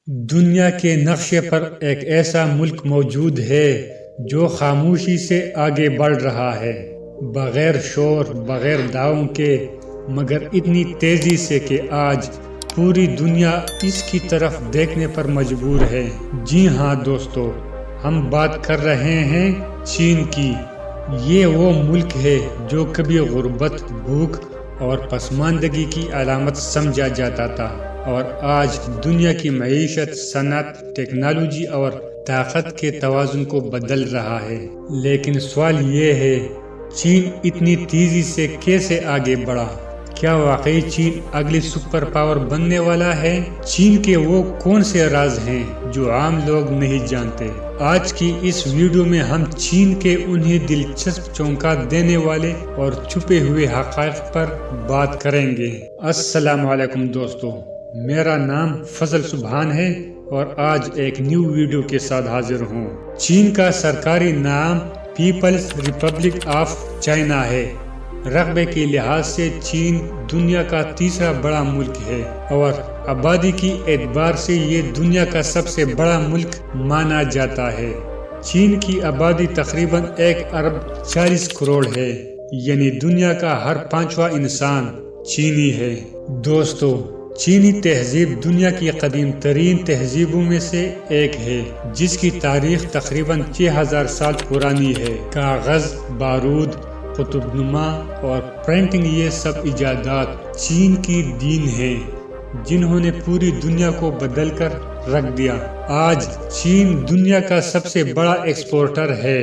دنیا کے نقشے پر ایک ایسا ملک موجود ہے جو خاموشی سے آگے بڑھ رہا ہے، بغیر شور، بغیر دعووں کے، مگر اتنی تیزی سے کہ آج پوری دنیا اس کی طرف دیکھنے پر مجبور ہے۔ جی ہاں دوستو، ہم بات کر رہے ہیں چین کی۔ یہ وہ ملک ہے جو کبھی غربت، بھوک اور پسماندگی کی علامت سمجھا جاتا تھا، اور آج دنیا کی معیشت، صنعت، ٹیکنالوجی اور طاقت کے توازن کو بدل رہا ہے۔ لیکن سوال یہ ہے، چین اتنی تیزی سے کیسے آگے بڑھا؟ کیا واقعی چین اگلی سپر پاور بننے والا ہے؟ چین کے وہ کون سے راز ہیں جو عام لوگ نہیں جانتے؟ آج کی اس ویڈیو میں ہم چین کے انہیں دلچسپ، چونکا دینے والے اور چھپے ہوئے حقائق پر بات کریں گے۔ السلام علیکم دوستو، میرا نام فضل سبحان ہے اور آج ایک نیو ویڈیو کے ساتھ حاضر ہوں۔ چین کا سرکاری نام پیپلز ریپبلک آف چائنا ہے۔ رقبے کے لحاظ سے چین دنیا کا تیسرا بڑا ملک ہے اور آبادی کی اعتبار سے یہ دنیا کا سب سے بڑا ملک مانا جاتا ہے۔ چین کی آبادی تقریباً 1 ارب 40 کروڑ ہے، یعنی دنیا کا ہر 5واں انسان چینی ہے۔ دوستو، چینی تہذیب دنیا کی قدیم ترین تہذیبوں میں سے ایک ہے، جس کی تاریخ تقریباً 6000 سال پرانی ہے۔ کاغذ، بارود، قطب نما اور پرنٹنگ، یہ سب ایجادات چین کی دین ہیں جنہوں نے پوری دنیا کو بدل کر رکھ دیا۔ آج چین دنیا کا سب سے بڑا ایکسپورٹر ہے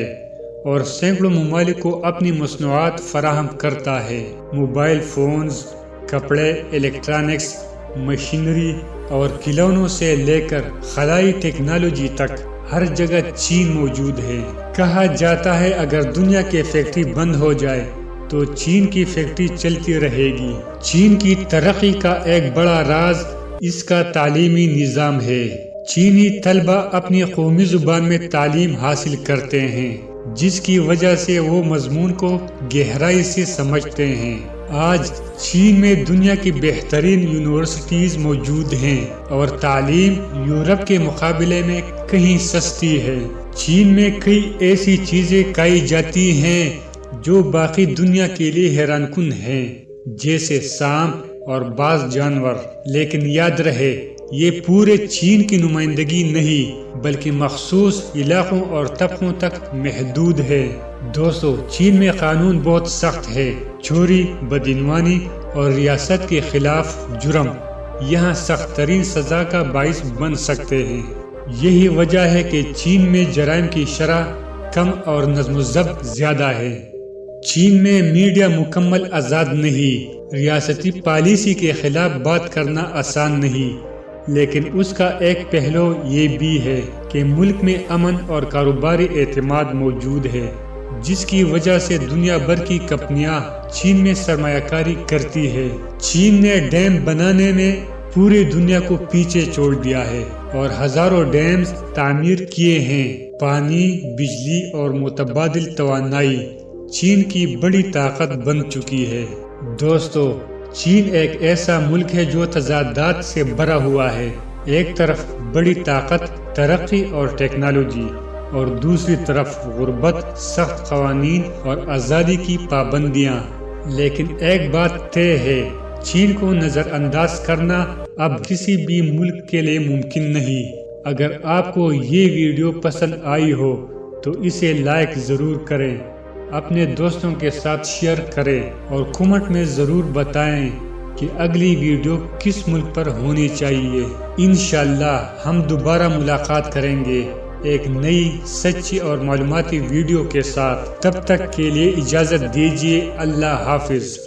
اور سینکڑوں ممالک کو اپنی مصنوعات فراہم کرتا ہے۔ موبائل فونز، کپڑے، الیکٹرانکس، مشینری اور کھلونوں سے لے کر خلائی ٹیکنالوجی تک ہر جگہ چین موجود ہے۔ کہا جاتا ہے اگر دنیا کی فیکٹری بند ہو جائے تو چین کی فیکٹری چلتی رہے گی۔ چین کی ترقی کا ایک بڑا راز اس کا تعلیمی نظام ہے۔ چینی طلبہ اپنی قومی زبان میں تعلیم حاصل کرتے ہیں، جس کی وجہ سے وہ مضمون کو گہرائی سے سمجھتے ہیں۔ آج چین میں دنیا کی بہترین یونیورسٹیز موجود ہیں اور تعلیم یورپ کے مقابلے میں کہیں سستی ہے۔ چین میں کئی ایسی چیزیں پائی جاتی ہیں جو باقی دنیا کے لیے حیران کن ہیں، جیسے سانپ اور بعض جانور۔ لیکن یاد رہے، یہ پورے چین کی نمائندگی نہیں، بلکہ مخصوص علاقوں اور طبقوں تک محدود ہے۔ دوستو، چین میں قانون بہت سخت ہے۔ چوری، بدعنوانی اور ریاست کے خلاف جرم یہاں سخت ترین سزا کا باعث بن سکتے ہیں۔ یہی وجہ ہے کہ چین میں جرائم کی شرح کم اور نظم و ضبط زیادہ ہے۔ چین میں میڈیا مکمل آزاد نہیں۔ ریاستی پالیسی کے خلاف بات کرنا آسان نہیں، لیکن اس کا ایک پہلو یہ بھی ہے کہ ملک میں امن اور کاروباری اعتماد موجود ہے، جس کی وجہ سے دنیا بھر کی کمپنیاں چین میں سرمایہ کاری کرتی ہے۔ چین نے ڈیم بنانے میں پوری دنیا کو پیچھے چھوڑ دیا ہے اور ہزاروں ڈیمز تعمیر کیے ہیں۔ پانی، بجلی اور متبادل توانائی چین کی بڑی طاقت بن چکی ہے۔ دوستو، چین ایک ایسا ملک ہے جو تضادات سے بھرا ہوا ہے۔ ایک طرف بڑی طاقت، ترقی اور ٹیکنالوجی، اور دوسری طرف غربت، سخت قوانین اور آزادی کی پابندیاں۔ لیکن ایک بات طے ہے، چین کو نظر انداز کرنا اب کسی بھی ملک کے لیے ممکن نہیں۔ اگر آپ کو یہ ویڈیو پسند آئی ہو تو اسے لائک ضرور کریں، اپنے دوستوں کے ساتھ شیئر کریں اور کمنٹ میں ضرور بتائیں کہ اگلی ویڈیو کس ملک پر ہونی چاہیے۔ انشاءاللہ ہم دوبارہ ملاقات کریں گے ایک نئی، سچی اور معلوماتی ویڈیو کے ساتھ۔ تب تک کے لیے اجازت دیجیے۔ اللہ حافظ۔